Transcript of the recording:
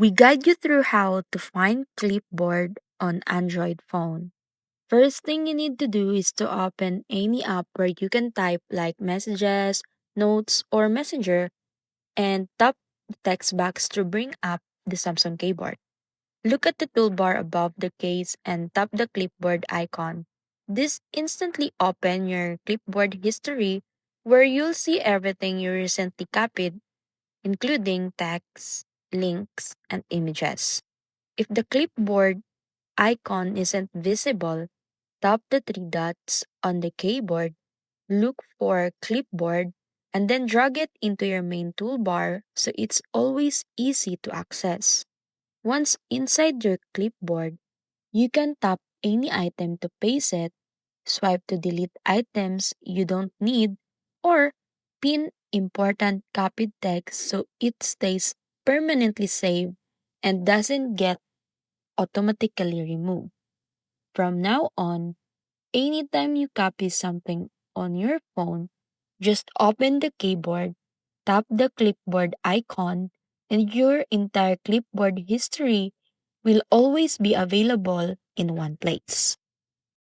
We guide you through how to find Clipboard on Android phone. First thing you need to do is to open any app where you can type like messages, notes, or messenger and tap the text box to bring up the Samsung keyboard. Look at the toolbar above the case and tap the clipboard icon. This instantly open your clipboard history where you'll see everything you recently copied, including text, links, and images. If the clipboard icon isn't visible, tap the three dots on the keyboard, look for clipboard, and then drag it into your main toolbar so it's always easy to access. Once inside your clipboard, you can tap any item to paste it, swipe to delete items you don't need, or pin important copied text so it stays permanently saved and doesn't get automatically removed. From now on, anytime you copy something on your phone, just open the keyboard, tap the clipboard icon, and your entire clipboard history will always be available in one place.